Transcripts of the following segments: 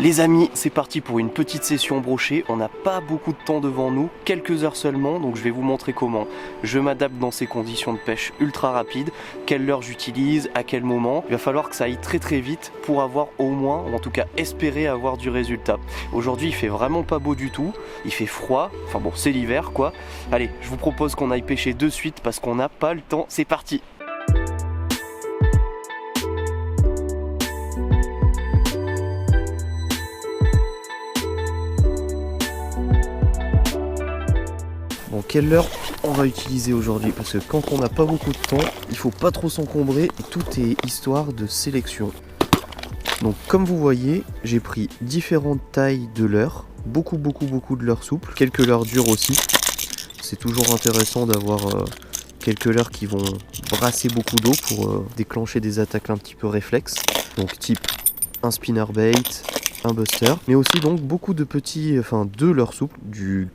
Les amis, c'est parti pour une petite session brochet. On n'a pas beaucoup de temps devant nous, quelques heures seulement, donc je vais vous montrer comment je m'adapte dans ces conditions de pêche ultra rapides, quelle leurre j'utilise, à quel moment. Il va falloir que ça aille très très vite pour avoir au moins, ou en tout cas espérer avoir du résultat. Aujourd'hui il fait vraiment pas beau du tout, il fait froid, enfin bon c'est l'hiver quoi. Allez, je vous propose qu'on aille pêcher de suite parce qu'on n'a pas le temps, c'est parti. Bon, quelle leurre on va utiliser aujourd'hui? Parce que quand on n'a pas beaucoup de temps, il faut pas trop s'encombrer et tout est histoire de sélection. Donc comme vous voyez, j'ai pris différentes tailles de leurres, beaucoup de leurres souples, quelques leurres dures aussi. C'est toujours intéressant d'avoir quelques leurres qui vont brasser beaucoup d'eau pour déclencher des attaques un petit peu réflexes. Donc type un spinnerbait, un buster, mais aussi donc beaucoup de petits, deux leurres souples, du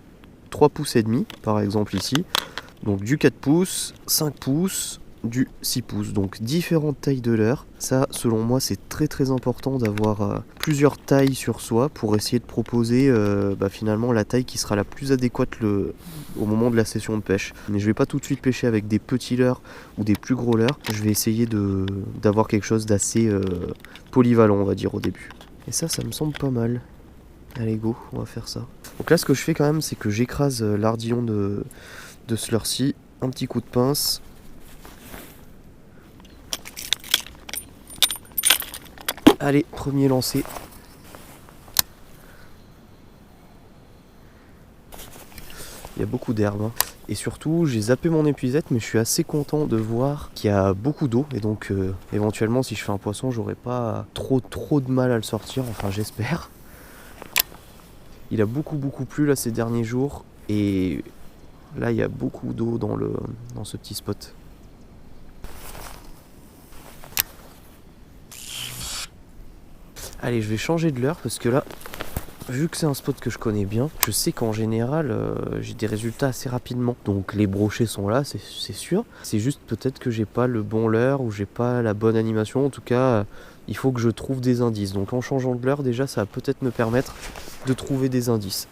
3 pouces et demi par exemple ici, donc du 4 pouces, 5 pouces, du 6 pouces, donc différentes tailles de leurres. Ça selon moi c'est très important d'avoir plusieurs tailles sur soi pour essayer de proposer finalement la taille qui sera la plus adéquate au moment de la session de pêche. Mais je vais pas tout de suite pêcher avec des petits leurres ou des plus gros leurres, je vais essayer d'avoir quelque chose d'assez polyvalent on va dire au début. Et ça me semble pas mal. Allez go, on va faire ça. Donc là ce que je fais quand même c'est que j'écrase l'ardillon de ce leurre-ci, un petit coup de pince. Allez, premier lancé. Il y a beaucoup d'herbe hein. Et surtout j'ai zappé mon épuisette mais je suis assez content de voir qu'il y a beaucoup d'eau et donc éventuellement si je fais un poisson j'aurai pas trop de mal à le sortir, enfin j'espère. Il a beaucoup plu là ces derniers jours et là il y a beaucoup d'eau dans ce petit spot. Allez, je vais changer de leurre parce que là, vu que c'est un spot que je connais bien, je sais qu'en général j'ai des résultats assez rapidement. Donc les brochets sont là, c'est sûr. C'est juste peut-être que j'ai pas le bon leurre ou j'ai pas la bonne animation. En tout cas, il faut que je trouve des indices. Donc en changeant de leurre, déjà ça va peut-être me permettre de trouver des indices.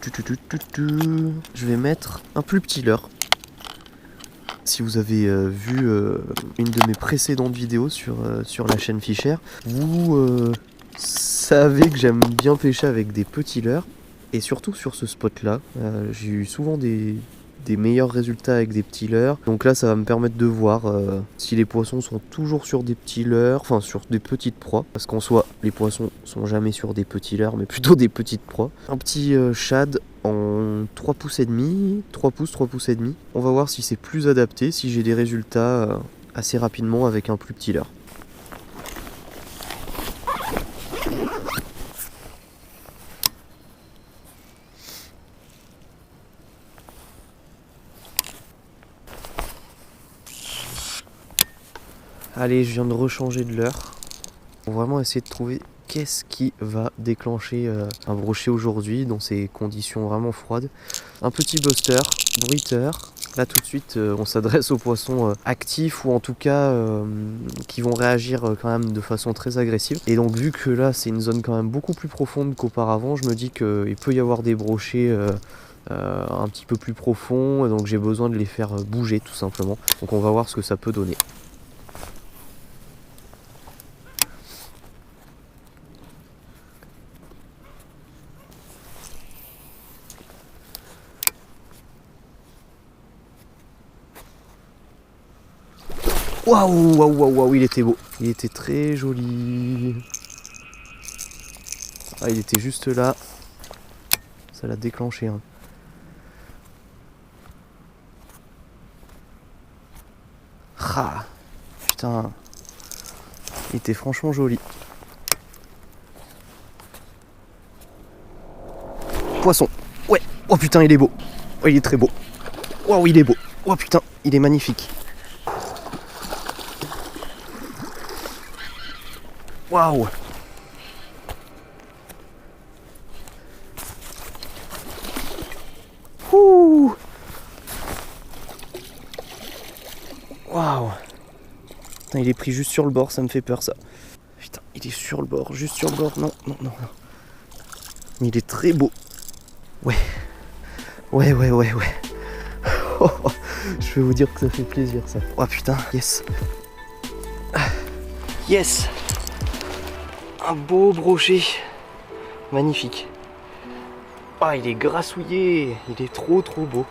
Je vais mettre un plus petit leurre. Si vous avez vu une de mes précédentes vidéos sur la chaîne Fisher, vous savez que j'aime bien pêcher avec des petits leurres. Et surtout sur ce spot là, j'ai eu souvent des meilleurs résultats avec des petits leurres. Donc là ça va me permettre de voir si les poissons sont toujours sur des petits leurres, enfin sur des petites proies. Parce qu'en soi les poissons sont jamais sur des petits leurres mais plutôt des petites proies. Un petit shad en 3 pouces et demi, 3 pouces et demi. On va voir si c'est plus adapté, si j'ai des résultats assez rapidement avec un plus petit leurre. Allez, je viens de rechanger de leurre pour vraiment essayer de trouver qu'est-ce qui va déclencher un brochet aujourd'hui dans ces conditions vraiment froides. Un petit buster, bruiteur. Là tout de suite on s'adresse aux poissons actifs ou en tout cas qui vont réagir quand même de façon très agressive. Et donc vu que là c'est une zone quand même beaucoup plus profonde qu'auparavant, je me dis qu'il peut y avoir des brochets un petit peu plus profonds. Donc j'ai besoin de les faire bouger tout simplement. Donc on va voir ce que ça peut donner. Waouh, il était beau. Il était très joli. Ah, il était juste là. Ça l'a déclenché. Hein. Ah, putain. Il était franchement joli. Poisson. Ouais. Oh putain, il est beau. Oh, il est très beau. Waouh, il est beau. Oh putain, il est magnifique. Waouh! Ouh! Waouh! Putain, il est pris juste sur le bord, ça me fait peur ça. Putain, Il est sur le bord, juste sur le bord. Non. Mais il est très beau. Ouais. Je vais vous dire que ça fait plaisir ça. Oh putain, yes. Yes. Un beau brochet. Magnifique. Ah, il est grassouillé. Il est trop beau.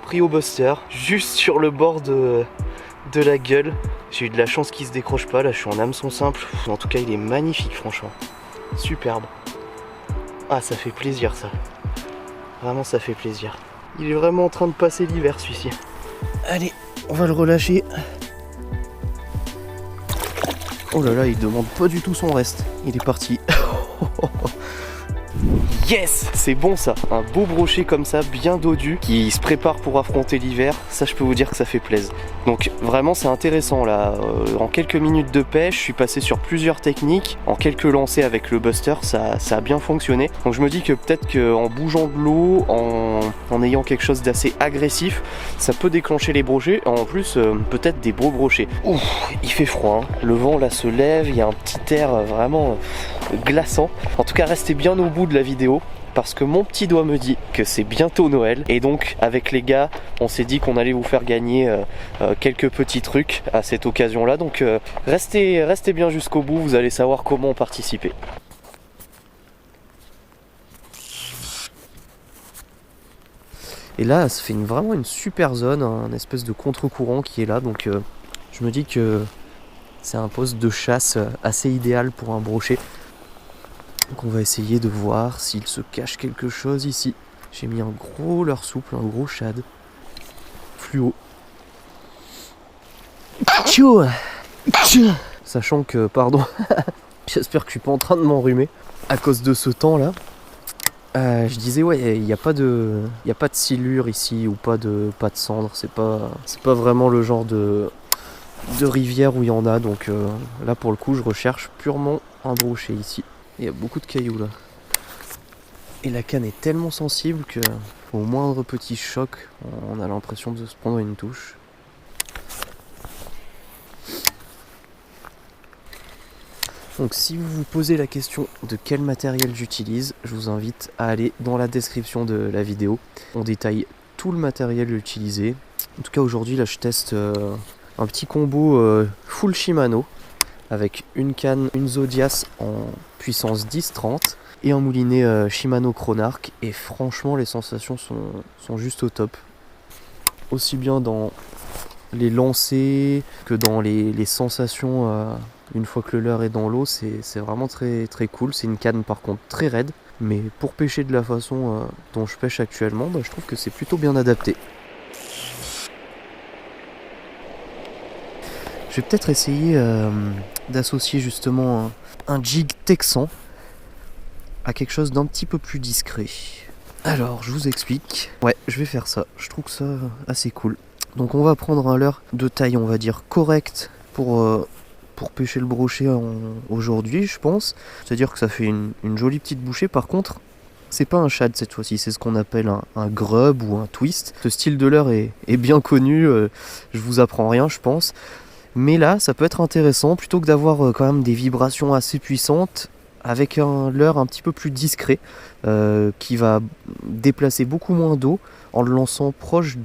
Pris au buster, juste sur le bord de la gueule. J'ai eu de la chance qu'il se décroche pas. Là, je suis en hameçon simple. En tout cas, il est magnifique, franchement. Superbe. Ah, ça fait plaisir ça. Vraiment, ça fait plaisir. Il est vraiment en train de passer l'hiver celui-ci. Allez, on va le relâcher. Oh là là, il demande pas du tout son reste. Il est parti. Yes, c'est bon ça, un beau brochet comme ça, bien dodu, qui se prépare pour affronter l'hiver. Ça, je peux vous dire que ça fait plaisir. Donc vraiment, c'est intéressant là. En quelques minutes de pêche, je suis passé sur plusieurs techniques. En quelques lancers avec le buster, ça a bien fonctionné. Donc je me dis que peut-être qu'en bougeant de l'eau, en ayant quelque chose d'assez agressif, ça peut déclencher les brochets. En plus, peut-être des beaux brochets. Ouh, il fait froid, hein. Le vent là se lève, il y a un petit air vraiment glaçant. En tout cas, restez bien au bout de la vidéo, parce que mon petit doigt me dit que c'est bientôt Noël, et donc avec les gars on s'est dit qu'on allait vous faire gagner quelques petits trucs à cette occasion là. Donc restez bien jusqu'au bout, vous allez savoir comment participer. Et là ça fait vraiment une super zone, un espèce de contre-courant qui est là, donc je me dis que c'est un poste de chasse assez idéal pour un brochet. Donc on va essayer de voir s'il se cache quelque chose ici. J'ai mis un gros leurre souple, un gros shad fluo. Sachant que, pardon, j'espère que je suis pas en train de m'enrhumer à cause de ce temps là. Je disais ouais, il n'y a pas de silure ici, ou pas de cendre. C'est pas vraiment le genre de rivière où il y en a. Donc là pour le coup je recherche purement un brochet ici. Il y a beaucoup de cailloux là. Et la canne est tellement sensible que au moindre petit choc, on a l'impression de se prendre une touche. Donc si vous vous posez la question de quel matériel j'utilise, je vous invite à aller dans la description de la vidéo. On détaille tout le matériel utilisé. En tout cas aujourd'hui là je teste un petit combo full Shimano, avec une canne, une Zodias en puissance 10-30 et un moulinet Shimano Chronarch, et franchement les sensations sont juste au top. Aussi bien dans les lancers que dans les sensations une fois que le leurre est dans l'eau, c'est vraiment très cool. C'est une canne par contre très raide, mais pour pêcher de la façon dont je pêche actuellement, je trouve que c'est plutôt bien adapté. Je vais peut-être essayer d'associer justement un jig texan à quelque chose d'un petit peu plus discret. Alors, je vous explique. Ouais, je vais faire ça. Je trouve ça assez cool. Donc on va prendre un leurre de taille, on va dire, correcte pour pêcher le brochet aujourd'hui, je pense. C'est-à-dire que ça fait une jolie petite bouchée. Par contre, c'est pas un shad cette fois-ci, c'est ce qu'on appelle un grub ou un twist. Ce style de leurre est bien connu, je vous apprends rien, je pense. Mais là, ça peut être intéressant, plutôt que d'avoir quand même des vibrations assez puissantes, avec un leurre un petit peu plus discret, qui va déplacer beaucoup moins d'eau en le lançant proche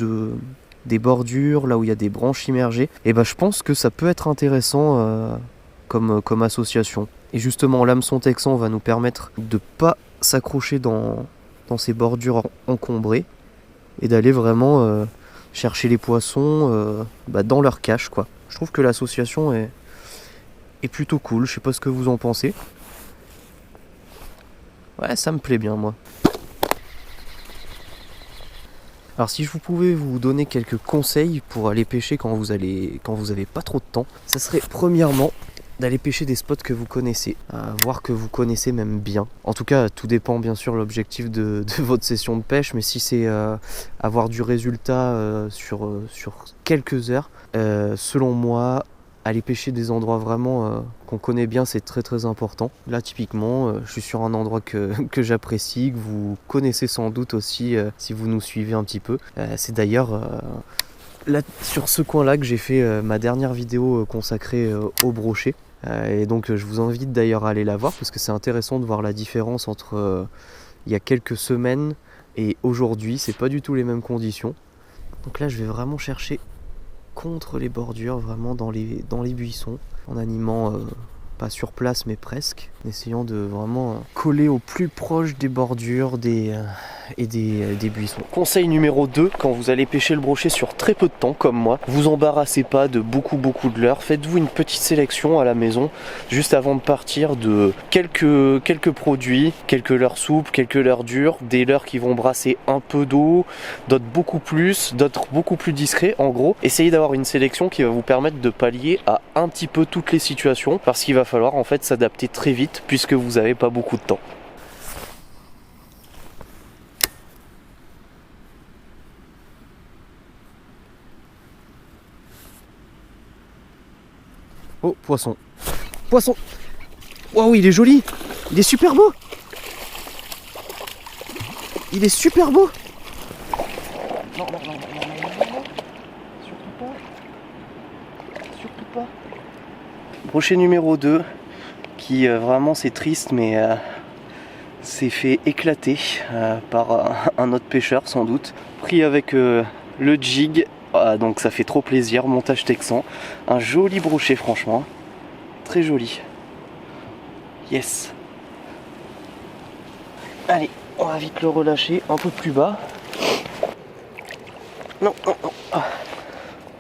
des bordures, là où il y a des branches immergées. Et je pense que ça peut être intéressant comme association. Et justement, l'hameçon texan va nous permettre de pas s'accrocher dans ces bordures encombrées, et d'aller vraiment chercher les poissons dans leur cache, quoi. Je trouve que l'association est plutôt cool, je sais pas ce que vous en pensez. Ouais, ça me plaît bien moi. Alors si je pouvais vous donner quelques conseils pour aller pêcher quand vous avez pas trop de temps, ça serait premièrement d'aller pêcher des spots que vous connaissez, voire que vous connaissez même bien. En tout cas, tout dépend bien sûr de l'objectif de votre session de pêche, mais si c'est avoir du résultat sur quelques heures, selon moi, aller pêcher des endroits vraiment qu'on connaît bien, c'est très important. Là typiquement, je suis sur un endroit que j'apprécie, que vous connaissez sans doute aussi si vous nous suivez un petit peu. C'est d'ailleurs là sur ce coin là que j'ai fait ma dernière vidéo consacrée au brochet. Et donc je vous invite d'ailleurs à aller la voir parce que c'est intéressant de voir la différence entre il y a quelques semaines et aujourd'hui. C'est pas du tout les mêmes conditions. Donc là je vais vraiment chercher contre les bordures, vraiment dans les buissons, en animant pas sur place mais presque, en essayant de vraiment coller au plus proche des bordures des buissons. Conseil numéro 2, quand vous allez pêcher le brochet sur très peu de temps comme moi, vous embarrassez pas de beaucoup de leurres, faites-vous une petite sélection à la maison juste avant de partir de quelques produits, quelques leurres souples, quelques leurres dures, des leurres qui vont brasser un peu d'eau, d'autres beaucoup plus, d'autres beaucoup plus discrets. En gros, essayez d'avoir une sélection qui va vous permettre de pallier à un petit peu toutes les situations parce qu'il va falloir en fait s'adapter très vite puisque vous n'avez pas beaucoup de temps. Oh, poisson. Poisson. Waouh, il est joli. Il est super beau. Il est super beau. Non. Surtout pas. Brochet numéro 2 qui vraiment c'est triste mais s'est fait éclater par un autre pêcheur sans doute. Pris avec le jig. Donc ça fait trop plaisir, montage texan. Un joli brochet franchement. Très joli. Yes. Allez, on va vite le relâcher un peu plus bas. Non.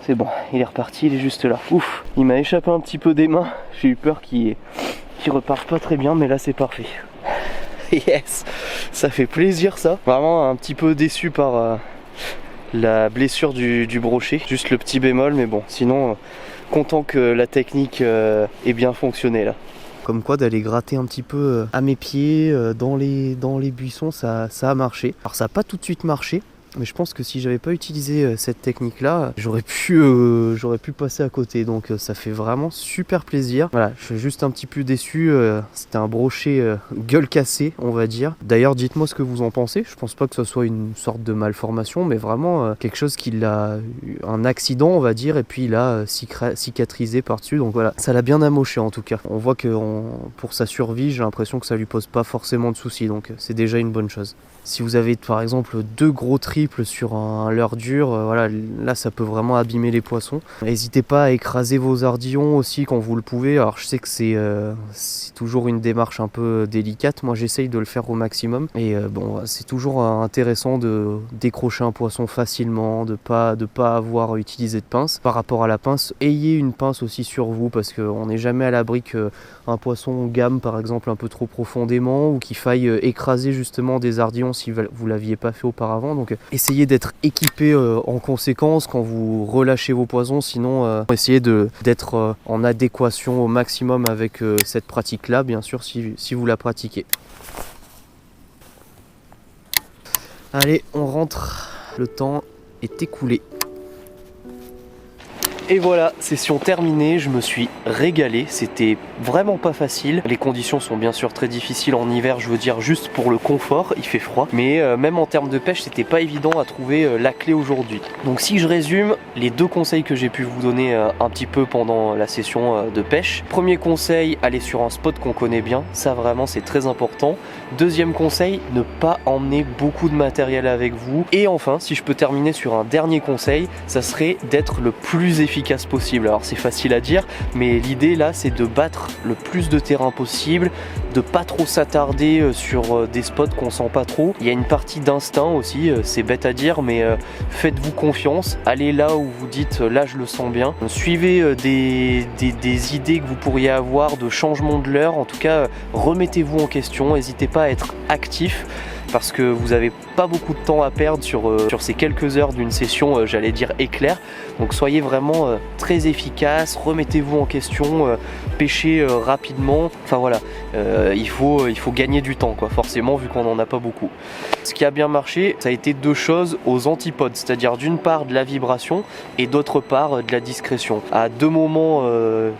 C'est bon, il est reparti, il est juste là. Ouf, il m'a échappé un petit peu des mains. J'ai eu peur qu'il reparte pas très bien, mais là c'est parfait. Yes, ça fait plaisir ça. Vraiment un petit peu déçu par la blessure du brochet. Juste le petit bémol, mais bon, sinon content que la technique ait bien fonctionné là. Comme quoi d'aller gratter un petit peu à mes pieds dans les buissons, ça a marché. Alors ça n'a pas tout de suite marché. Mais je pense que si j'avais pas utilisé cette technique là, j'aurais pu passer à côté. Donc ça fait vraiment super plaisir. Voilà, je suis juste un petit peu déçu. C'était un brochet gueule cassée, on va dire. D'ailleurs, dites-moi ce que vous en pensez. Je pense pas que ce soit une sorte de malformation, mais vraiment quelque chose qui l'a eu un accident, on va dire, et puis il a cicatrisé par-dessus. Donc voilà, ça l'a bien amoché en tout cas. On voit que pour sa survie, j'ai l'impression que ça lui pose pas forcément de soucis. Donc c'est déjà une bonne chose. Si vous avez par exemple 2 gros triples sur un leurre dur, voilà, là ça peut vraiment abîmer les poissons. N'hésitez pas à écraser vos ardillons aussi quand vous le pouvez. Alors je sais que c'est toujours une démarche un peu délicate. Moi j'essaye de le faire au maximum. Et bon, c'est toujours intéressant de décrocher un poisson facilement, de pas avoir utilisé de pince. Par rapport à la pince, ayez une pince aussi sur vous parce qu'on n'est jamais à l'abri qu'un poisson gamme par exemple un peu trop profondément ou qu'il faille écraser justement des ardillons si vous l'aviez pas fait auparavant. Donc essayez d'être équipé en conséquence quand vous relâchez vos poissons, sinon essayez d'être en adéquation au maximum avec cette pratique là, bien sûr si vous la pratiquez. Allez, on rentre, le temps est écoulé. Et voilà, session terminée, je me suis régalé, c'était vraiment pas facile. Les conditions sont bien sûr très difficiles en hiver, je veux dire juste pour le confort, il fait froid. Mais même en termes de pêche, c'était pas évident à trouver la clé aujourd'hui. Donc si je résume, les 2 conseils que j'ai pu vous donner un petit peu pendant la session de pêche. Premier conseil, aller sur un spot qu'on connaît bien, ça vraiment c'est très important. Deuxième conseil, ne pas emmener beaucoup de matériel avec vous. Et enfin, si je peux terminer sur un dernier conseil, ça serait d'être le plus efficace possible. Alors c'est facile à dire, mais l'idée là c'est de battre le plus de terrain possible, de pas trop s'attarder sur des spots qu'on sent pas trop. Il y a une partie d'instinct aussi, c'est bête à dire, mais faites-vous confiance, allez là où vous dites là je le sens bien. Suivez des idées que vous pourriez avoir de changement de leurre, en tout cas remettez-vous en question, n'hésitez pas à être actif. Parce que vous n'avez pas beaucoup de temps à perdre sur ces quelques heures d'une session, j'allais dire éclair. Donc soyez vraiment très efficace, remettez-vous en question, pêchez rapidement. Enfin voilà, il faut gagner du temps, quoi, forcément, vu qu'on n'en a pas beaucoup. Ce qui a bien marché, ça a été 2 choses aux antipodes, c'est-à-dire d'une part de la vibration et d'autre part de la discrétion. À 2 moments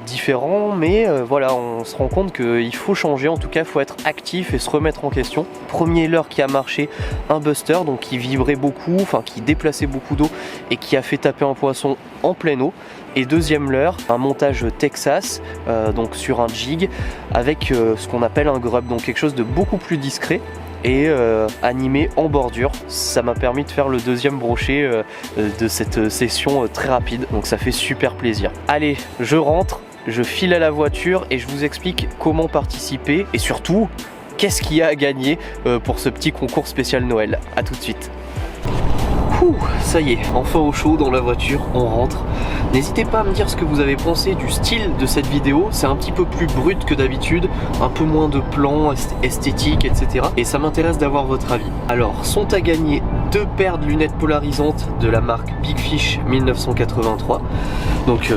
différents, mais voilà, on se rend compte qu'il faut changer, en tout cas il faut être actif et se remettre en question. Premier leurre qui a marché, un buster, donc qui vibrait beaucoup, enfin qui déplaçait beaucoup d'eau et qui a fait taper un poisson en pleine eau. Et deuxième leurre, un montage Texas, donc sur un jig, avec ce qu'on appelle un grub, donc quelque chose de beaucoup plus discret et animé en bordure. Ça m'a permis de faire le deuxième brochet de cette session très rapide, donc ça fait super plaisir. Allez, je rentre, je file à la voiture et je vous explique comment participer et surtout qu'est-ce qu'il y a à gagner pour ce petit concours spécial Noël. A tout de suite. Ça y est, enfin au chaud dans la voiture, on rentre. N'hésitez pas à me dire ce que vous avez pensé du style de cette vidéo. C'est un petit peu plus brut que d'habitude, un peu moins de plans esthétiques, etc. Et ça m'intéresse d'avoir votre avis. Alors, sont à gagner 2 paires de lunettes polarisantes de la marque Big Fish 1983. Donc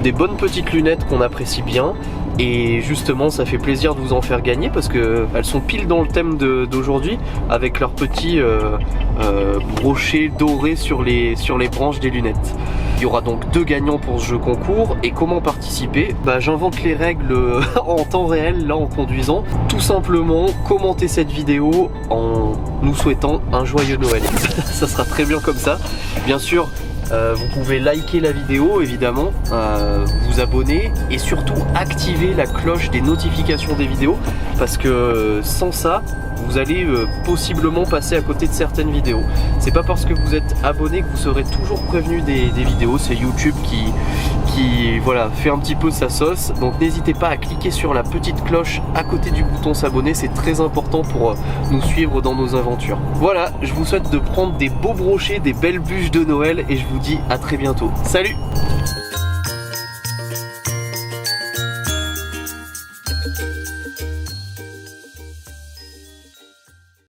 des bonnes petites lunettes qu'on apprécie bien. Et justement ça fait plaisir de vous en faire gagner parce que elles sont pile dans le thème d'aujourd'hui avec leurs petits brochets dorés sur les branches des lunettes. Il y aura donc 2 gagnants pour ce jeu concours. Et comment participer? J'invente les règles en temps réel là en conduisant. Tout simplement commenter cette vidéo en nous souhaitant un joyeux Noël. Ça sera très bien comme ça. Bien sûr, vous pouvez liker la vidéo évidemment, vous abonner et surtout activer la cloche des notifications des vidéos parce que sans ça vous allez possiblement passer à côté de certaines vidéos. C'est pas parce que vous êtes abonné que vous serez toujours prévenu des vidéos, c'est YouTube qui voilà, fait un petit peu sa sauce. Donc n'hésitez pas à cliquer sur la petite cloche à côté du bouton s'abonner, c'est très important pour nous suivre dans nos aventures. Voilà, je vous souhaite de prendre des beaux brochets, des belles bûches de Noël et je vous dis à très bientôt. Salut!